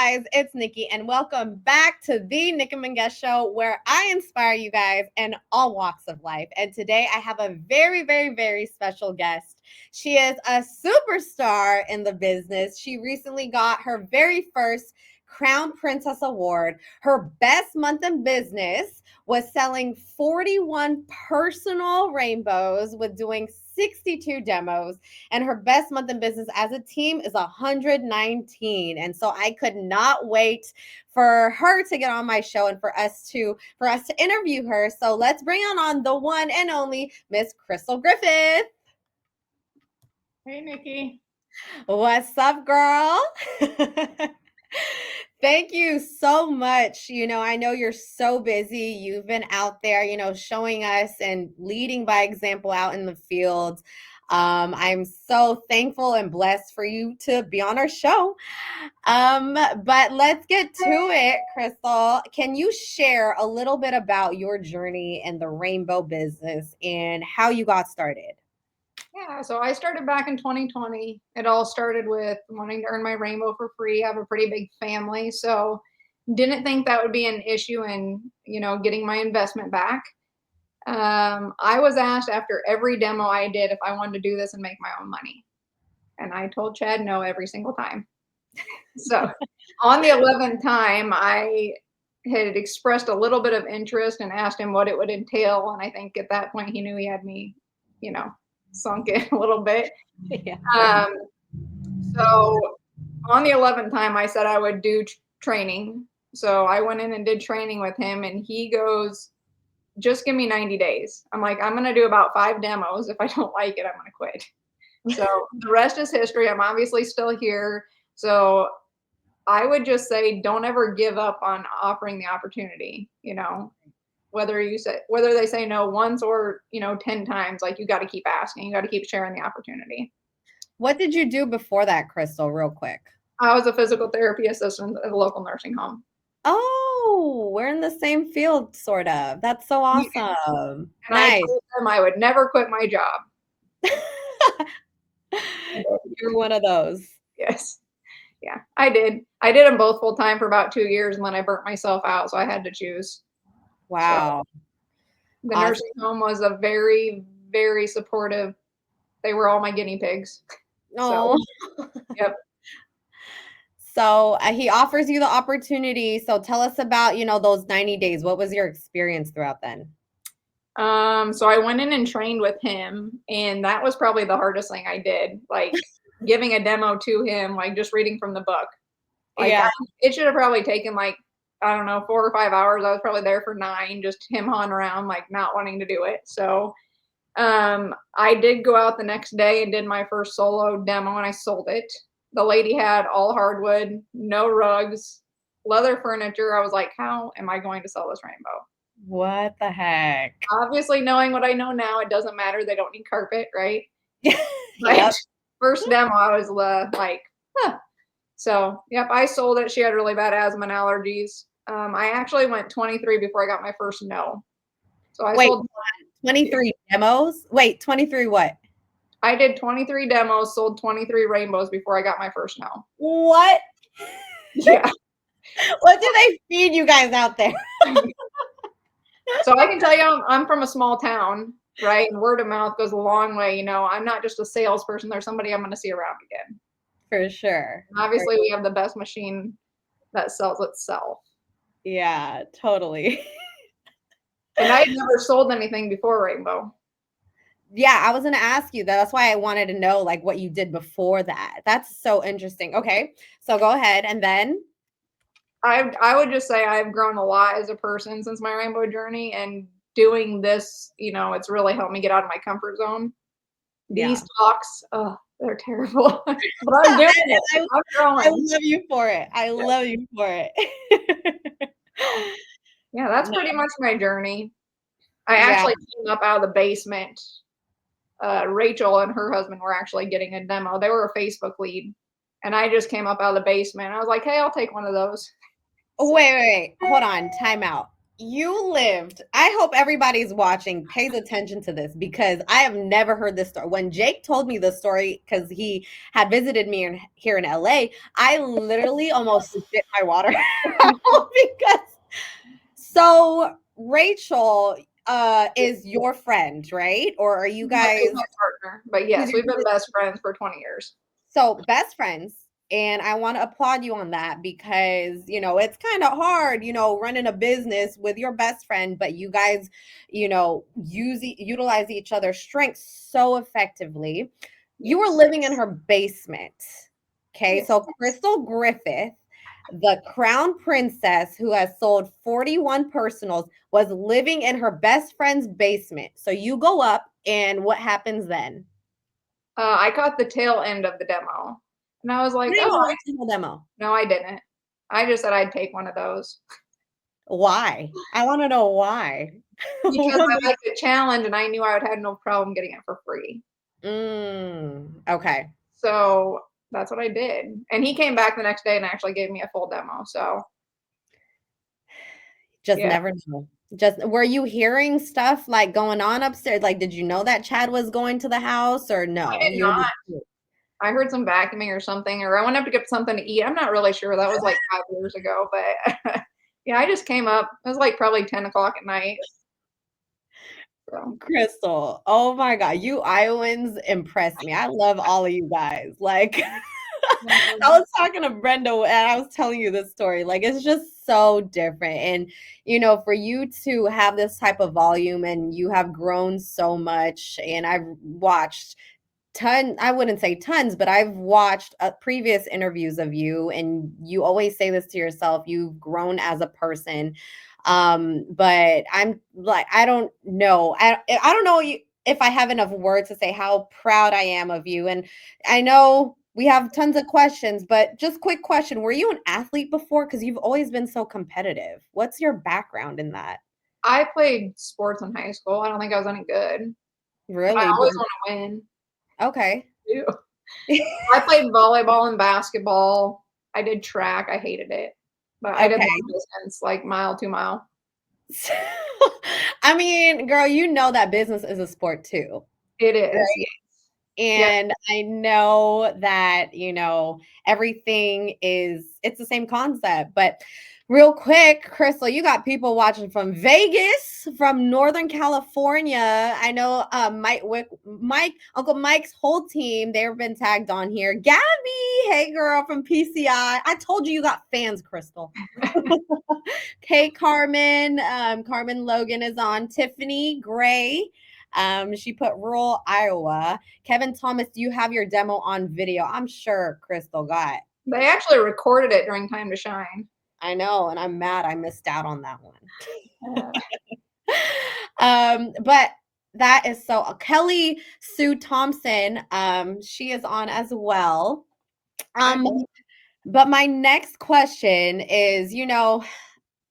guys? It's Nikki, and welcome back to the Nikki Mungues Show, where I inspire you guys in all walks of life. And today I have a very, very, very special guest. She is a superstar in the business. She recently got her very first Crown Princess Award. Her best month in business was selling 41 personal rainbows with doing 62 demos, and her best month in business as a team is 119. And so I could not wait for her to get on my show and for us to interview her. So let's bring on the one and only Miss Crystal Griffith. Hey, Nikki. What's up, girl? Thank you so much. I know you're so busy. You've been out there, showing us and leading by example out in the field. I'm so thankful and blessed for you to be on our show. But let's get to it, Crystal. Can you share a little bit about your journey in the rainbow business and how you got started? Yeah, so I started back in 2020. It all started with wanting to earn my rainbow for free. I have a pretty big family, so didn't think that would be an issue in, getting my investment back. I was asked after every demo I did if I wanted to do this and make my own money. And I told Chad no every single time. So on the 11th time, I had expressed a little bit of interest and asked him what it would entail. And I think at that point he knew he had me, sunk in a little bit. Yeah. So on the 11th time, I said I would do training. So I went in and did training with him, and he goes, just give me 90 days. I'm like, I'm going to do about 5 demos. If I don't like it, I'm going to quit. So the rest is history. I'm obviously still here. So I would just say, don't ever give up on offering the opportunity, whether they say no once or 10 times, like you got to keep asking, you got to keep sharing the opportunity. What did you do before that, Crystal, real quick? I was a physical therapy assistant at a local nursing home. Oh, we're in the same field, sort of. That's so awesome. And nice. I told them I would never quit my job. You're one of those. Yes. Yeah, I did. I did them both full time for about 2 years, and then I burnt myself out, so I had to choose. Wow. So the nursing home was a very, very supportive. They were all my guinea pigs. Oh. So, yep. So he offers you the opportunity. So tell us about, those 90 days. What was your experience throughout then? So I went in and trained with him, and that was probably the hardest thing I did. Like giving a demo to him, like just reading from the book. Yeah. It should have probably taken 4 or 5 hours. I was probably there for 9, just him hawing around, like not wanting to do it. So I did go out the next day and did my first solo demo, and I sold it. The lady had all hardwood, no rugs, leather furniture. I was like, how am I going to sell this rainbow? What the heck? Obviously, knowing what I know now, it doesn't matter. They don't need carpet, right? Yep. First demo, I was like, huh. So, yep, I sold it. She had really bad asthma and allergies. I actually went 23 before I got my first no. So I sold 23 demos. Wait, 23 what? I did 23 demos, sold 23 rainbows before I got my first no. What? Yeah. What do they feed you guys out there? So I can tell you, I'm from a small town, right? And word of mouth goes a long way. I'm not just a salesperson. There's somebody I'm going to see around again. For sure. And obviously, we have the best machine that sells itself. Yeah, totally. And I had never sold anything before rainbow. Yeah, I was going to ask you that. That's why I wanted to know like what you did before that. That's so interesting. Okay, so go ahead. And then? I would just say I've grown a lot as a person since my rainbow journey, and doing this, it's really helped me get out of my comfort zone. These talks, they're terrible. But I'm doing it. I'm growing. I love you for it. I love you for it. Yeah, that's pretty much my journey. I actually came up out of the basement. Rachel and her husband were actually getting a demo. They were a Facebook lead. And I just came up out of the basement. I was like, hey, I'll take one of those. Wait. Hold on. Time out. you lived. I hope everybody's watching pays attention to this because I have never heard this story. When Jake told me the story, because he had visited me here in LA, I literally almost spit my water out because so Rachel is your friend, right? Or are you guys She's my partner. But yes, we've been best friends for 20 years. so best friends? And I want to applaud you on that because, it's kind of hard, running a business with your best friend, but you guys, utilize each other's strengths so effectively. You were living in her basement. Okay. Yes. So Crystal Griffith, the crown princess who has sold 41 personals, was living in her best friend's basement. So you go up, and what happens then? I caught the tail end of the demo. And I was You like, didn't even oh, watch the whole demo. no, I didn't. I just said I'd take one of those. Why? I want to know why. Because I like the challenge and I knew I would have no problem getting it for free. Okay. So that's what I did. And he came back the next day and actually gave me a full demo. So Just yeah. never know. Just were you hearing stuff like going on upstairs? Like, did you know that Chad was going to the house or no? I did not. I heard some vacuuming or something, or I went up to get something to eat. I'm not really sure. That was like 5 years ago, but yeah, I just came up. It was like probably 10 o'clock at night. So. Crystal, oh my God, you Iowans impress me. I love all of you guys. Like, I was talking to Brenda and I was telling you this story. Like, it's just so different. And, for you to have this type of volume and you have grown so much, and I've watched I wouldn't say tons, but I've watched previous interviews of you, and you always say this to yourself, you've grown as a person. But I'm like, I don't know. I don't know if I have enough words to say how proud I am of you. And I know we have tons of questions, but just quick question. Were you an athlete before? Because you've always been so competitive. What's your background in that? I played sports in high school. I don't think I was any good. I Really? always want to win. Okay. Too. I played volleyball and basketball. I did track. I hated it. But I did Okay. long distance, like mile, 2 mile. I mean, girl, that business is a sport too. It is. Right? Yeah. And I know that, everything it's the same concept. But real quick, Crystal, you got people watching from Vegas, from Northern California. I know Uncle Mike's whole team, they've been tagged on here. Gabby, hey girl, from PCI. I told you got fans, Crystal. Hey, Carmen. Carmen Logan is on. Tiffany Gray. She put rural Iowa. Kevin Thomas, do you have your demo on video? I'm sure Crystal got. They actually recorded it during Time to Shine. I know, and I'm mad I missed out on that one. But that is so Kelly Sue Thompson, she is on as well. But my next question is,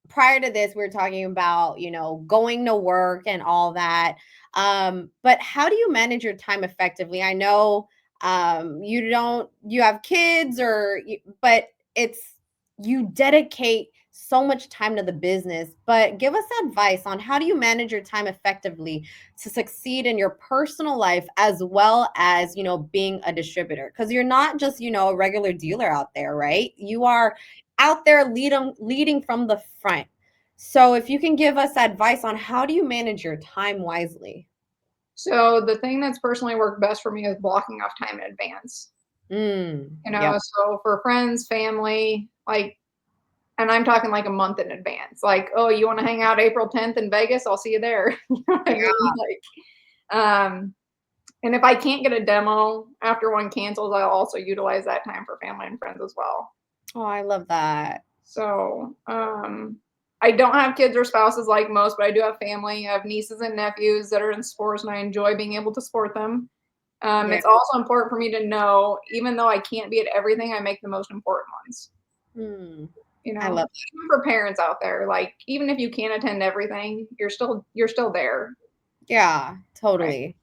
prior to this, we were talking about, going to work and all that. But how do you manage your time effectively? I know you have kids but you dedicate so much time to the business, but give us advice on how do you manage your time effectively to succeed in your personal life as well as, being a distributor? Because you're not just, a regular dealer out there, right? You are out there leading from the front. So if you can give us advice on how do you manage your time wisely? So the thing that's personally worked best for me is blocking off time in advance. Yep. So for friends, family, and I'm talking like a month in advance. Like, oh, you want to hang out April 10th in Vegas? I'll see you there. You know what I mean? And if I can't get a demo after one cancels, I'll also utilize that time for family and friends as well. Oh, I love that. So, I don't have kids or spouses like most, but I do have family. I have nieces and nephews that are in sports, and I enjoy being able to support them. It's also important for me to know, even though I can't be at everything, I make the most important ones. I love that. Even for parents out there, like even if you can't attend everything, you're still there. Yeah, totally.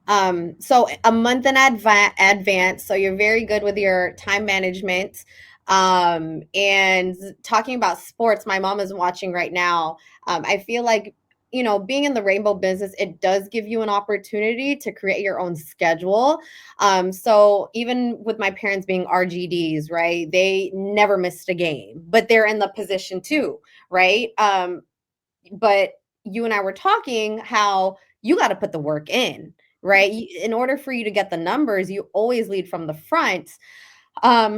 So a month in advance. So you're very good with your time management. And talking about sports, my mom is watching right now. I feel like, being in the rainbow business, it does give you an opportunity to create your own schedule. So even with my parents being RGDs, right, they never missed a game, but they're in the position too, right? But you and I were talking how you got to put the work in, right? In order for you to get the numbers, you always lead from the front.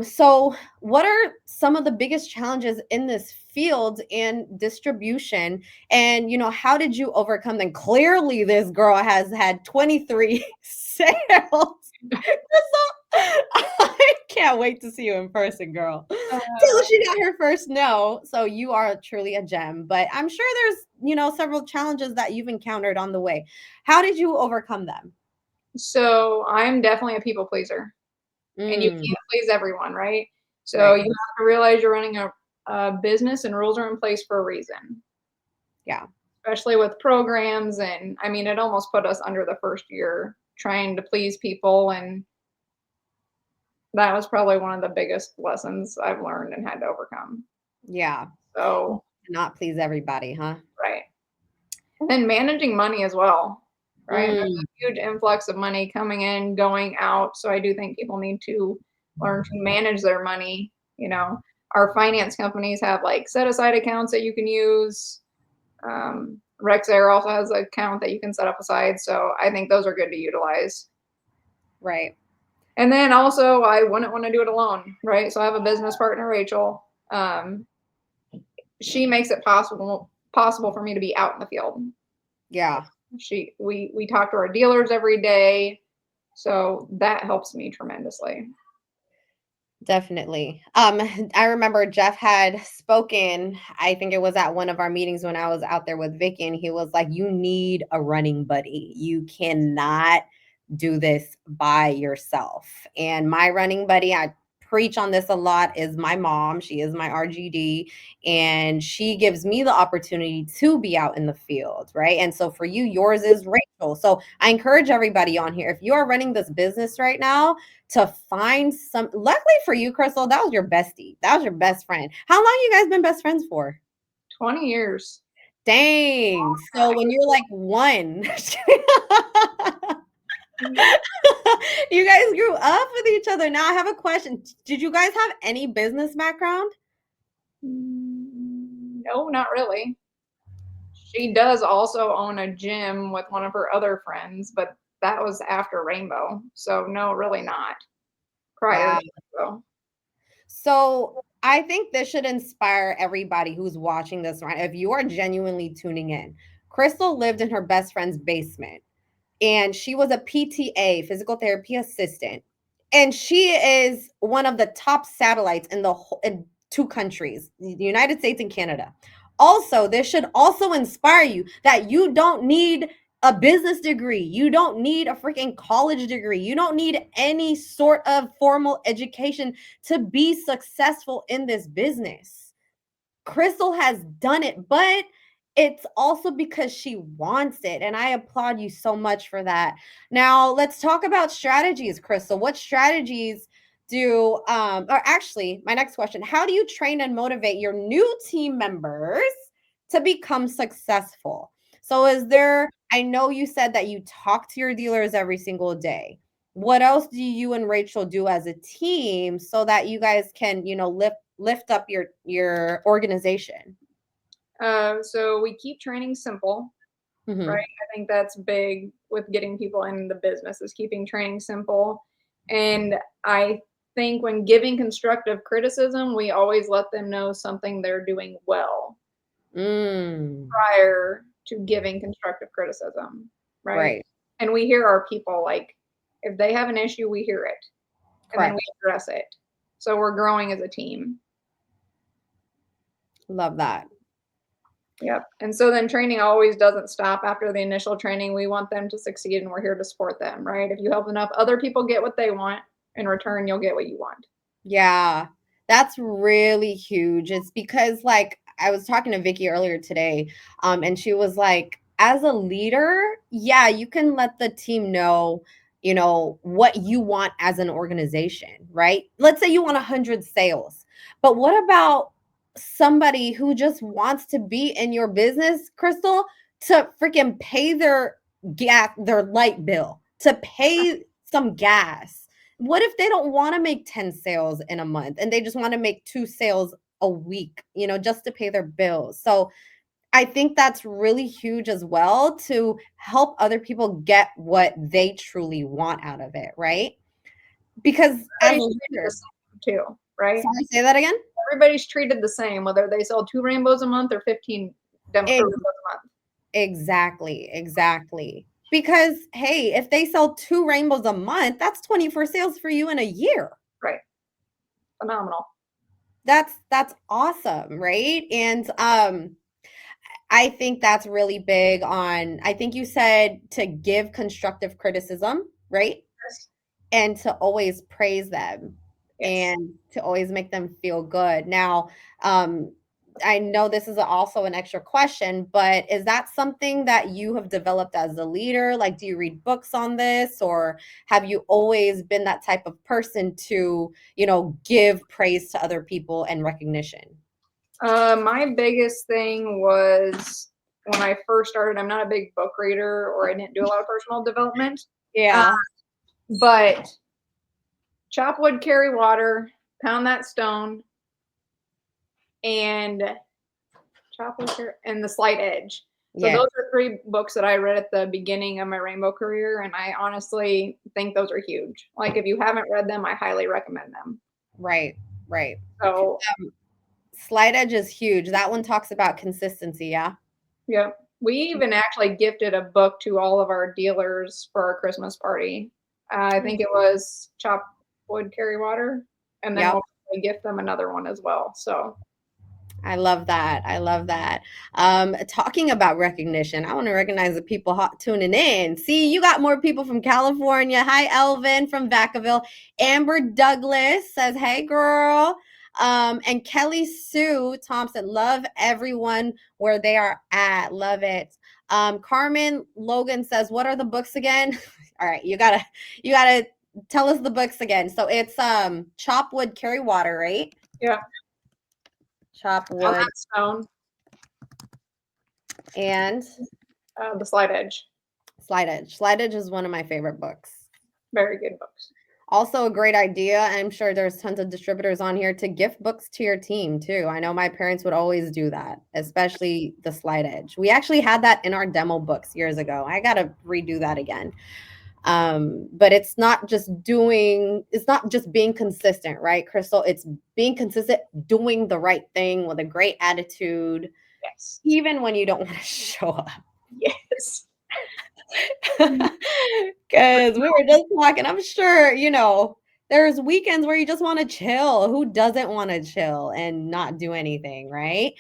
So what are some of the biggest challenges in this field and distribution? And, how did you overcome them? Clearly, this girl has had 23 sales. So I can't wait to see you in person, girl. Till she got her first no. So you are truly a gem. But I'm sure there's, several challenges that you've encountered on the way. How did you overcome them? So I'm definitely a people pleaser, and you Mm, can't please everyone, right? So you right. have to realize you're running a business, and rules are in place for a reason, Yeah. especially with programs. And I mean, it almost put us under the first year trying to please people. And that was probably one of the biggest lessons I've learned and had to overcome. Yeah. So, Not please everybody, huh? right. And then managing money as well, right? There's Mm, a huge influx of money coming in, going out. So I do think people need to learn to manage their money. Our finance companies have like set aside accounts that you can use. Rexair also has an account that you can set up aside. So I think those are good to utilize. right. And then also, I wouldn't want to do it alone, right? So I have a business partner, Rachel. She makes it possible for me to be out in the field. Yeah, We talk to our dealers every day, so that helps me tremendously. definitely. I remember Jeff had spoken, I think it was at one of our meetings when I was out there with Vicky, and he was like, you need a running buddy. You cannot do this by yourself. And my running buddy, I preach on this a lot, is my mom. She is my RGD, and she gives me the opportunity to be out in the field, right? And so for you, yours is Rachel. So I encourage everybody on here, if you are running this business right now, to find some. Luckily for you, Crystal, that was your bestie. That was your best friend. How long you guys been best friends for? 20 years. Dang. So when you're like one, you guys grew up with each other. Now I have a question. Did you guys have any business background? No, not really. She does also own a gym with one of her other friends, but that was after Rainbow. So no, really not. Prior Wow. to Rainbow. So I think this should inspire everybody who's watching this, right? If you are genuinely tuning in, Crystal lived in her best friend's basement, and she was a PTA, physical therapy assistant. And she is one of the top satellites in two countries, the United States and Canada. Also, this should also inspire you that you don't need a business degree. You don't need a freaking college degree. You don't need any sort of formal education to be successful in this business. Crystal has done it, but it's also because she wants it. And I applaud you so much for that. Now, let's talk about strategies, Crystal. What strategies or actually, my next question, how do you train and motivate your new team members to become successful? So, I know you said that you talk to your dealers every single day. What else do you and Rachel do as a team so that you guys can, lift up your organization? So we keep training simple, right? Mhm. I think that's big with getting people in the business is keeping training simple. And I think when giving constructive criticism, we always let them know something they're doing well Mm, prior to giving constructive criticism, right? right. And we hear our people, like if they have an issue, we hear it and then we Correct. address it. So we're growing as a team. Love that. Yep. And so then training always doesn't stop after the initial training. We want them to succeed and we're here to support them, right? If you help enough other people get what they want, in return, you'll get what you want. Yeah. That's really huge. It's because, like, I was talking to Vicky earlier today, and she was like, as a leader, yeah, you can let the team know, what you want as an organization, right? Let's say you want 100 sales. But what about somebody who just wants to be in your business, Crystal, to freaking pay their gas, their light bill, to pay some gas? What if they don't want to make 10 sales in a month and they just want to make 2 sales a week, just to pay their bills? So I think that's really huge as well, to help other people get what they truly want out of it, right? Because as Everybody's treated the leaders, same too, right? sorry, say that again. Everybody's treated the same, whether they sell 2 rainbows a month or 15 demo or Ex- rainbows a month. exactly. Because hey, if they sell 2 rainbows a month, that's 24 sales for you in a year. Right. Phenomenal. That's awesome, right? And I think that's really big on, I think you said to give constructive criticism, right? Yes. And to always praise them Yes. and to always make them feel good. Now, I know this is also an extra question, but is that something that you have developed as a leader? Like, do you read books on this, or have you always been that type of person to, give praise to other people and recognition? My biggest thing was when I first started, I'm not a big book reader, or I didn't do a lot of personal development. Uh, Yeah. but chop wood, carry water, pound that stone, and chop wood, and the slight edge. So Yeah. those are 3 books that I read at the beginning of my rainbow career, and I honestly think those are huge. Like, if you haven't read them, I highly recommend them. Right. Right. So, Slight edge is huge. That one talks about consistency. Yeah. yeah. We even actually gifted a book to all of our dealers for our Christmas party. I think it was Chop Wood, Carry Water, and then Yep. we'll probably gift them another one as well. So, I love that. I love that. Talking about recognition, I want to recognize the people tuning in. See, you got more people from California. Hi, Elvin from Vacaville. Amber Douglas says, "Hey, girl." And Kelly Sue Thompson, love everyone where they are at. Love it. Carmen Logan says, "What are the books again?" All right, you gotta tell us the books again. So it's Chop Wood, Carry Water, right? yeah. Chop On Wood that stone, and the slight edge. Slight Edge. Slight Edge is one of my favorite books. Very good books. Also a great idea. I'm sure there's tons of distributors on here to gift books to your team too. I know my parents would always do that, especially the Slight Edge. We actually had that in our demo books years ago. I got to redo that again. But it's not just being consistent, right, Crystal? It's being consistent, doing the right thing with a great attitude, Yes. even when you don't want to show up. Yes. Because we were just talking, I'm sure, there's weekends where you just want to chill. Who doesn't want to chill and not do anything, right?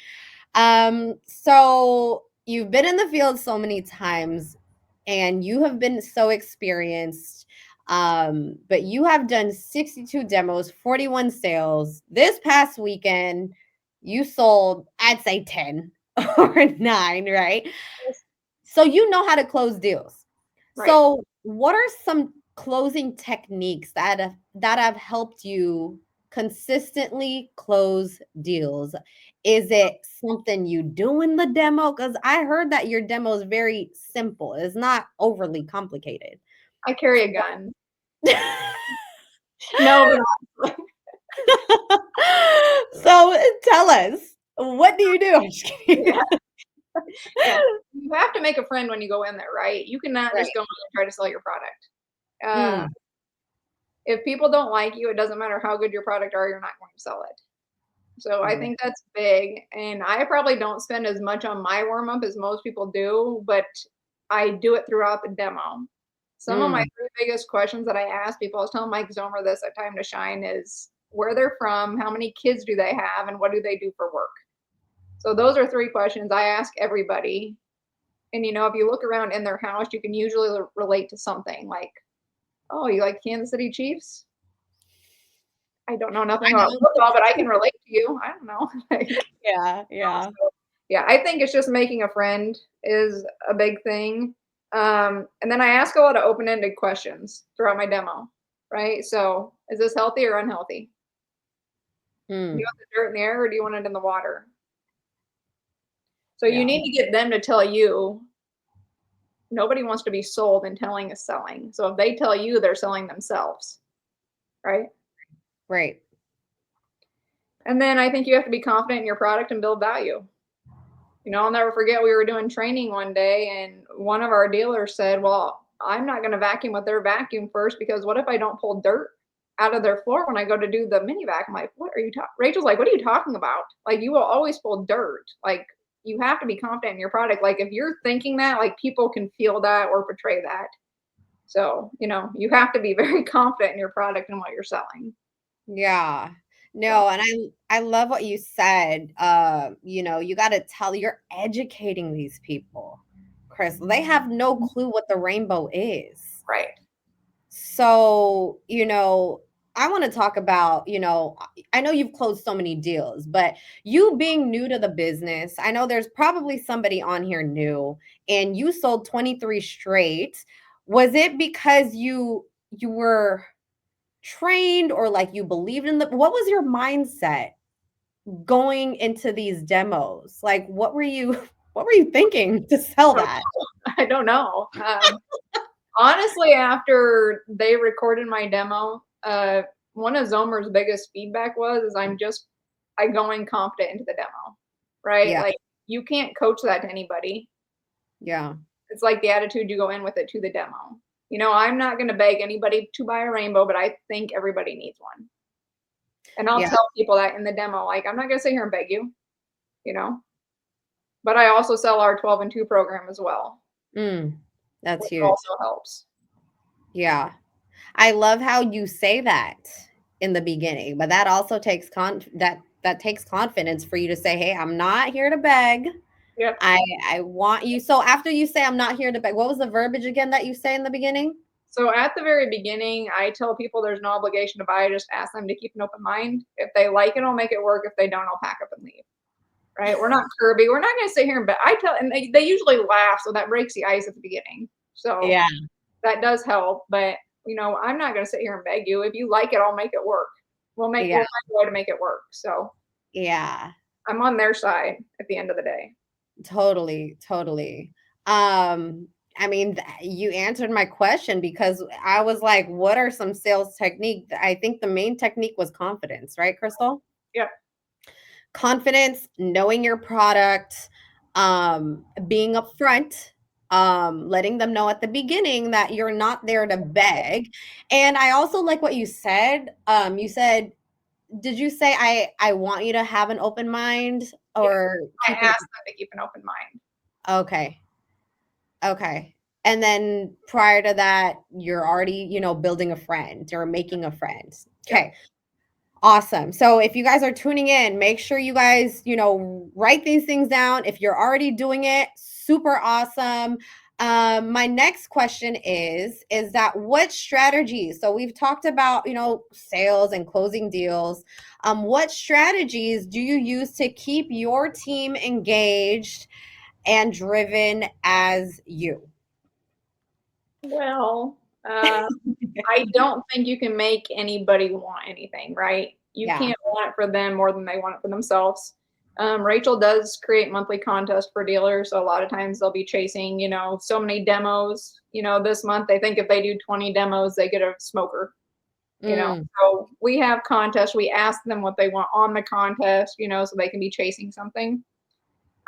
So you've been in the field so many times and you have been so experienced. But you have done 62 demos, 41 sales. This past weekend, you sold, I'd say 10 or 9, right? So you know how to close deals. Right. So what are some closing techniques that have helped you consistently close deals? Is it something you do in the demo? Because I heard that your demo is very simple. It's not overly complicated. I carry a gun. No, but So tell us, what do you do? I'm just kidding. yeah. Yeah. You have to make a friend when you go in there, right? You cannot Right. just go in and try to sell your product. Mm, If people don't like you, it doesn't matter how good your product are, you're not going to sell it. So I right. think that's big. And I probably don't spend as much on my warm up as most people do, but I do it throughout the demo. Some of my Mm, 3 biggest questions that I ask people, I was telling Mike Zomer this at Time to Shine, is where they're from, how many kids do they have, and what do they do for work? So those are 3 questions I ask everybody. And if you look around in their house, you can usually relate to something like, oh, you like Kansas City Chiefs? I don't know nothing I about know. football, but I can relate to you. I don't know. Yeah. So, yeah, I think it's just making a friend is a big thing. And then I ask a lot of open-ended questions throughout my demo, right? So, is this healthy or unhealthy? Do you Mm. want the dirt in the air or do you want it in the water? So you Yeah. need to get them to tell you. Nobody wants to be sold and telling is selling. So if they tell you, they're selling themselves, right? Right. And then I think you have to be confident in your product and build value. I'll never forget we were doing training one day and one of our dealers said, "Well, I'm not going to vacuum with their vacuum first because what if I don't pull dirt out of their floor when I go to do the mini vac?" I'm like, "What are you talking?" Rachel's like, "What are you talking about? Like, you will always pull dirt. Like, you have to be confident in your product. Like, if you're thinking that, like, people can feel that or portray that. So, you have to be very confident in your product and what you're selling." Yeah. So, No, and I love what you said. You got to tell you're educating these people, Chris. They have no clue what the rainbow is. right. So, I want to talk about, I know you've closed so many deals, but you being new to the business, I know there's probably somebody on here new and you sold 23 straight. Was it because you were trained or like you believed in what was your mindset going into these demos? Like what were you what were you thinking to sell that? I don't know. Honestly, after they recorded my demo, one of Zomer's biggest feedback is I go in confident into the demo, right? Yeah. Like you can't coach that to anybody. Yeah. It's like the attitude you go in with it to the demo. I'm not going to beg anybody to buy a rainbow, but I think everybody needs one. And I'll Yeah. tell people that in the demo, like, I'm not going to sit here and beg you, you know, but I also sell our 12 and 2 program as well, That's which huge. also helps. Yeah. I love how you say that in the beginning, but that also takes that takes confidence for you to say, "Hey, I'm not here to beg. Yep. I want you." So after you say I'm not here to beg, what was the verbiage again that you say in the beginning? So at the very beginning, I tell people there's no obligation to buy. I just ask them to keep an open mind. If they like it, I'll make it work. If they don't, I'll pack up and leave. Right? We're not Kirby. We're not going to sit here and bet. I tell, and they usually laugh, so that breaks the ice at the beginning. So Yeah. that does help. But I'm not going to sit here and beg you. If you like it, I'll make it work. Yeah. We'll find a way to make it work. So Yeah. I'm on their side at the end of the day. Totally, totally. I mean, you answered my question because I was like, what are some sales technique? I think the main technique was confidence, right, Crystal? Yeah. Confidence, knowing your product, being upfront, letting them know at the beginning that you're not there to beg. And I also like what you said. You said, did you say I want you to have an open mind Yeah. or I keep an ask them to keep an open mind. okay. Okay. And then prior to that, you're already, building a friend or making a friend. Yep. Okay. Awesome. So if you guys are tuning in, make sure you guys, write these things down. If you're already doing it, super awesome. My next question is that what strategies? So we've talked about, sales and closing deals. What strategies do you use to keep your team engaged and driven as you? Well, I don't think you can make anybody want anything, right? You Yeah. can't want it for them more than they want it for themselves. Rachel does create monthly contests for dealers. So a lot of times they'll be chasing, so many demos. This month they think if they do 20 demos, they get a smoker. Mm, So we have contests. We ask them what they want on the contest, so they can be chasing something.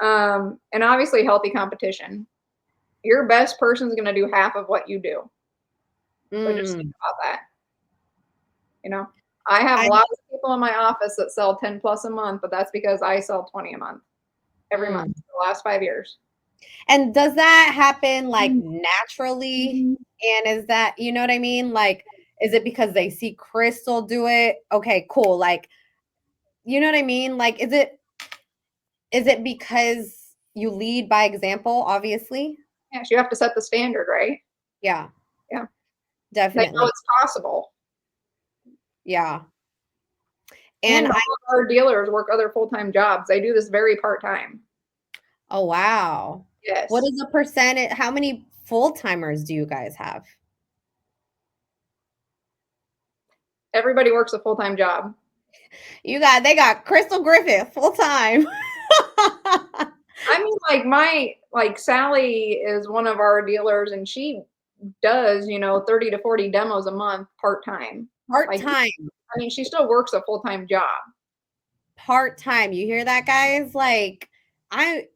And obviously healthy competition. Your best person is going to do half of what you do. So just think mm. about that. You know, I have I lots of people in my office that sell 10 plus a month, but that's because I sell 20 a month every month mm. for the last 5 years. And does that happen like naturally? And is that, you know what I mean? Like, is it because they see Crystal do it? Okay, cool. Like, you know what I mean? Like, is it because you lead by example, obviously? Yes, you have to set the standard, right? Yeah, Yeah. They know definitely. it's possible. Yeah. And And all of our dealers work other full-time jobs. They do this very part-time. oh wow. What Yes. is the percentage? How many full-timers do you guys have? Everybody works a full-time job. They got Crystal Griffith full time. I mean, like Sally is one of our dealers, and she does, 30 to 40 demos a month part time. Part Like, time. I mean, she still works a full time job. Part time. You hear that, guys? Like, I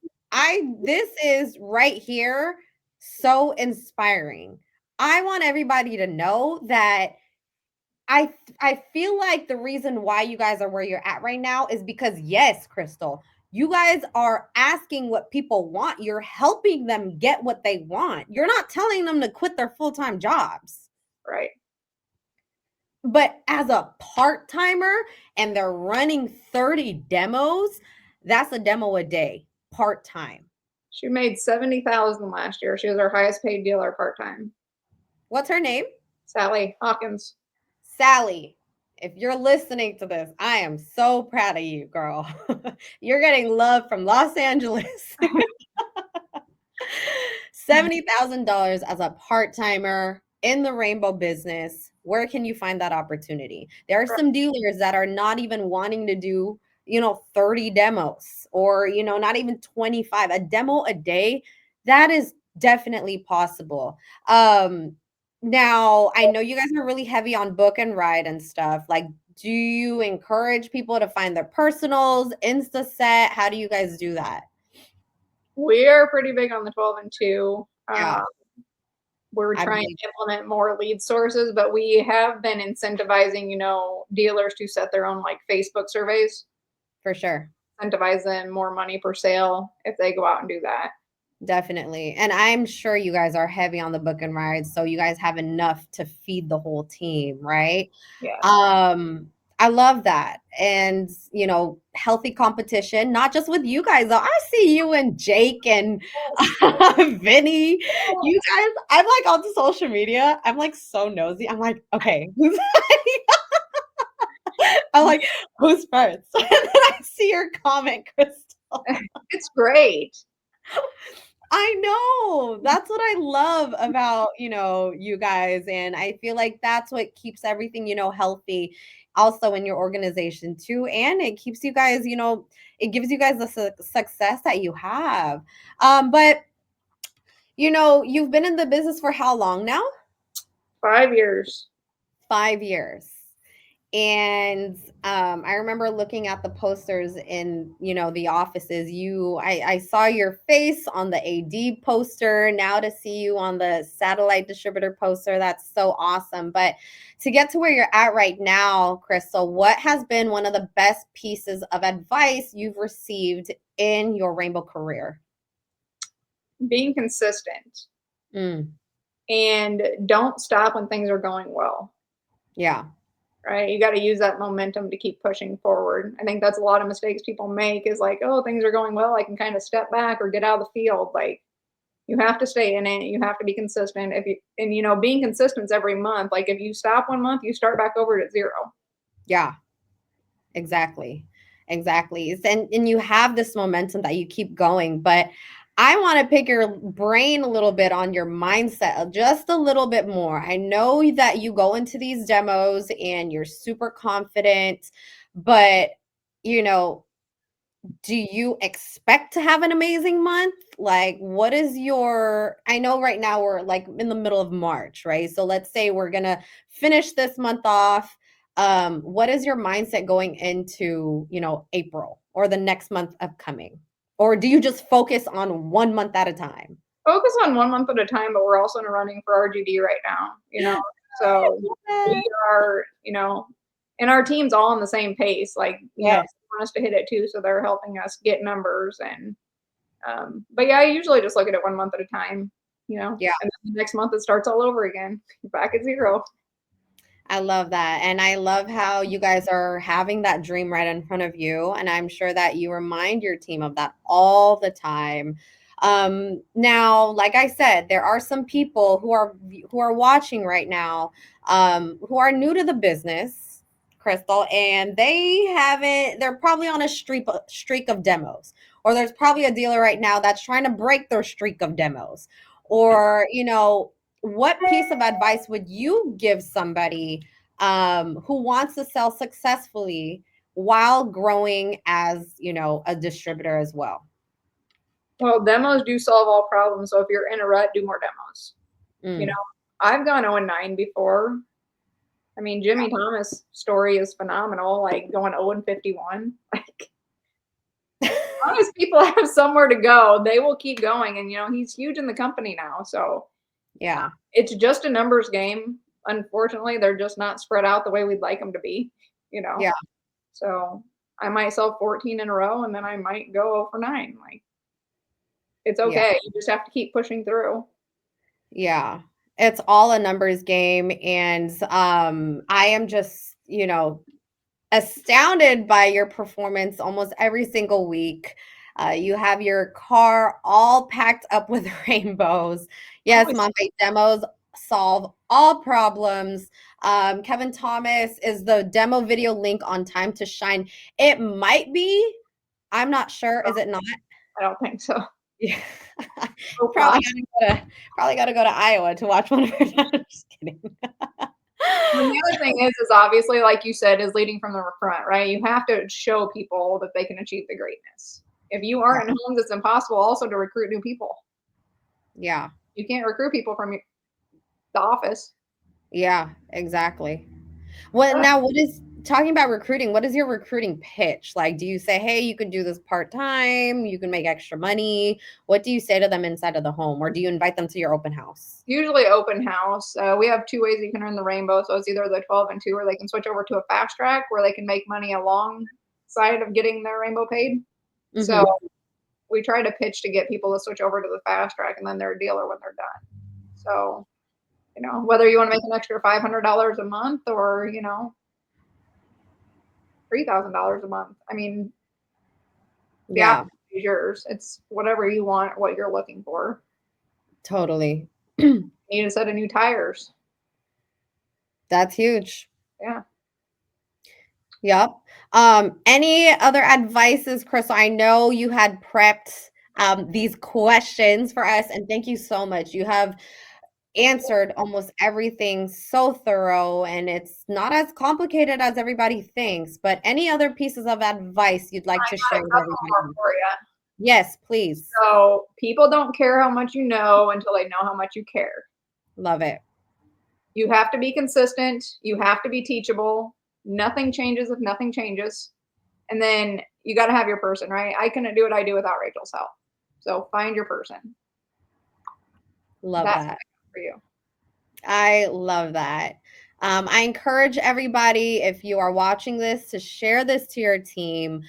this is right here so inspiring. I want everybody to know that I feel like the reason why you guys are where you're at right now is because, yes, Crystal, you guys are asking what people want. You're helping them get what they want. You're not telling them to quit their full-time jobs. Right. But as a part-timer and they're running 30 demos, that's a demo a day, part-time. She made 70,000 last year. She was our highest paid dealer part time. What's her name? Sally Hawkins. Sally, if you're listening to this, I am so proud of you, girl. You're getting love from Los Angeles. $70,000 as a part-timer in the rainbow business. Where can you find that opportunity? There are some dealers that are not even wanting to do, 30 demos or, not even 25. A demo a day, that is definitely possible. Now, I know you guys are really heavy on book and ride and stuff. Like, do you encourage people to find their personals, Insta set? How do you guys do that? We are pretty big on the 12 and 2. Yeah. We're trying to implement more lead sources, but we have been incentivizing, dealers to set their own like Facebook surveys. For sure. Incentivize them more money per sale if they go out and do that. Definitely. And I'm sure you guys are heavy on the book and rides, so you guys have enough to feed the whole team, right? Yeah. I love that. And, healthy competition, not just with you guys, though. I see you and Jake and Vinny. You guys, I'm like on social media. I'm like so nosy. I'm like, okay, who's I'm like, who's first? And then I see your comment, Crystal. It's great. I know. That's what I love about, you guys. And I feel like that's what keeps everything, healthy also in your organization too. And it keeps you guys, it gives you guys the success that you have. But, you've been in the business for how long now? 5 years. 5 years. And I remember looking at the posters in, the offices. I saw your face on the AD poster. Now to see you on the satellite distributor poster, that's so awesome. But to get to where you're at right now, Crystal, what has been one of the best pieces of advice you've received in your rainbow career? Being consistent. And don't stop when things are going well. Yeah. Right? You got to use that momentum to keep pushing forward. I think that's a lot of mistakes people make is like, oh, things are going well, I can kind of step back or get out of the field. Like, you have to stay in it. You have to be consistent. Being consistent every month. Like, if you stop 1 month, you start back over at 0. Yeah, exactly. And you have this momentum that you keep going, but I want to pick your brain a little bit on your mindset just a little bit more. I know that you go into these demos and you're super confident, but do you expect to have an amazing month? Like, what is I know right now we're like in the middle of March, right? So let's say we're going to finish this month off. What is your mindset going into, April or the next month upcoming? Or do you just focus on 1 month at a time? Focus on 1 month at a time, but we're also in a running for RGD right now, so we are, and our team's all on the same pace. Like, they want us to hit it too, so they're helping us get numbers. And but yeah, I usually just look at it 1 month at a time, Yeah. And then the next month it starts all over again, back at 0. I love that. And I love how you guys are having that dream right in front of you. And I'm sure that you remind your team of that all the time. Now, like I said, there are some people who are watching right now, who are new to the business, Crystal, and they're probably on a streak of demos, or there's probably a dealer right now that's trying to break their streak of demos, or, what piece of advice would you give somebody who wants to sell successfully while growing as, a distributor as well? Well, demos do solve all problems. So if you're in a rut, do more demos. You know, I've gone 0-9 before. I mean, Jimmy Thomas' story is phenomenal, like going 0-51. Like, as long as people have somewhere to go, they will keep going. And, he's huge in the company now. So Yeah. it's just a numbers game. Unfortunately, they're just not spread out the way we'd like them to be, Yeah. So I might sell 14 in a row and then I might go 0-9. Like, it's Yeah. okay. You just have to keep pushing through. Yeah. It's all a numbers game. And I am just, astounded by your performance almost every single week. You have your car all packed up with rainbows. Yes, Always. Monte demos solve all problems. Kevin Thomas, is the demo video link on Time to Shine? It might be. I'm not sure. Is it not? I don't think so. Yeah. So probably gotta go to Iowa to watch one of her. Just kidding. And the other thing is obviously, like you said, is leading from the front, right? You have to show people that they can achieve the greatness. If you aren't in homes, it's impossible also to recruit new people. Yeah. You can't recruit people from the office. Yeah, exactly. Well, now what is talking about recruiting? What is your recruiting pitch? Like, do you say, hey, you can do this part-time, you can make extra money? What do you say to them inside of the home? Or do you invite them to your open house? Usually open house. We have 2 ways you can earn the rainbow. So it's either the 12 and 2, or they can switch over to a fast track where they can make money alongside of getting their rainbow paid. So we try to pitch to get people to switch over to the fast track, and then they're a dealer when they're done. So, whether you want to make an extra $500 a month or, $3,000 a month. I mean, the option is yours. It's whatever you want, what you're looking for. Totally. You need a set of new tires. That's huge. Yeah. Yep. Any other advices, Crystal? I know you had prepped these questions for us, and thank you so much. You have answered almost everything so thorough, and it's not as complicated as everybody thinks. But any other pieces of advice you'd like to share with everybody? For you. Yes, please. So people don't care how much you know until they know how much you care. Love it. You have to be consistent. You have to be teachable. Nothing changes if nothing changes. And then you got to have your person, right? I couldn't do what I do without Rachel's help. So find your person. Love that. For you. I love that. I encourage everybody, if you are watching this, to share this to your team,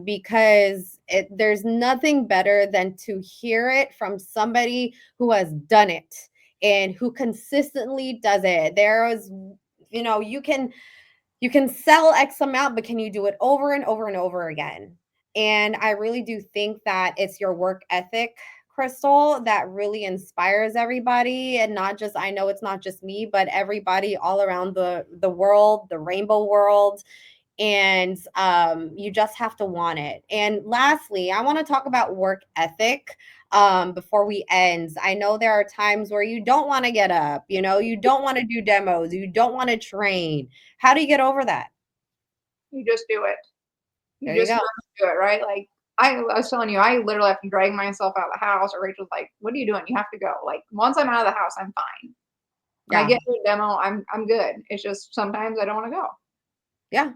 because there's nothing better than to hear it from somebody who has done it and who consistently does it. There is, you can sell X amount, but can you do it over and over and over again? And I really do think that it's your work ethic, Crystal, that really inspires everybody. And not just, I know it's not just me, but everybody all around the world, the rainbow world. And you just have to want it. And lastly, I want to talk about work ethic before we end. I know there are times where you don't want to get up, you don't want to do demos, you don't want to train. How do you get over that? You just do it. There you go. Do it, right? Like I was telling you, I literally have to drag myself out of the house, or Rachel's like, what are you doing? You have to go. Like once I'm out of the house, I'm fine. When I get to a demo, I'm good. It's just sometimes I don't want to go. Yeah.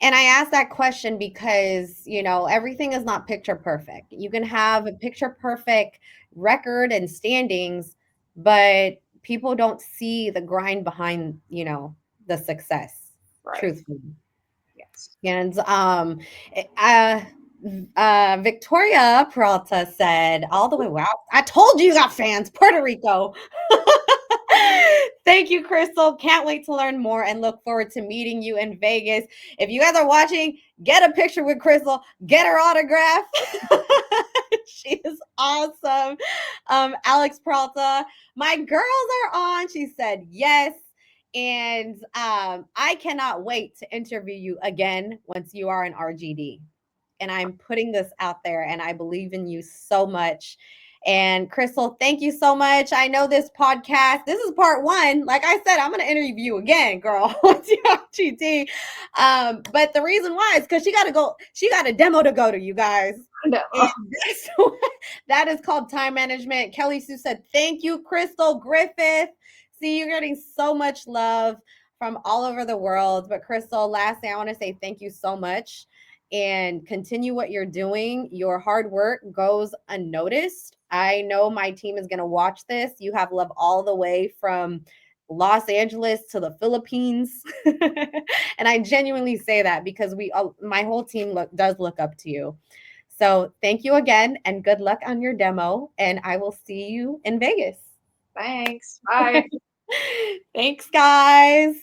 And I asked that question because, everything is not picture perfect. You can have a picture perfect record and standings, but people don't see the grind behind, the success, truthfully. Yes. And Victoria Peralta said, all the way, wow, I told you got fans, Puerto Rico. Thank you, Crystal. Can't wait to learn more and look forward to meeting you in Vegas. If you guys are watching, get a picture with Crystal, get her autograph. She is awesome. Alex Peralta, my girls are on. She said yes. And I cannot wait to interview you again once you are in RGD. And I'm putting this out there, and I believe in you so much. And Crystal, thank you so much. I know this podcast, this is part one. Like I said, I'm going to interview you again, girl, on TRGT. But the reason why is because she got a demo to go to, you guys. That is called time management. Kelly Sue said, thank you, Crystal Griffith. See, you're getting so much love from all over the world. But Crystal, lastly, I want to say thank you so much and continue what you're doing. Your hard work goes unnoticed. I know my team is going to watch this. You have love all the way from Los Angeles to the Philippines. And I genuinely say that because my whole team does look up to you. So thank you again and good luck on your demo. And I will see you in Vegas. Thanks. Bye. Thanks, guys.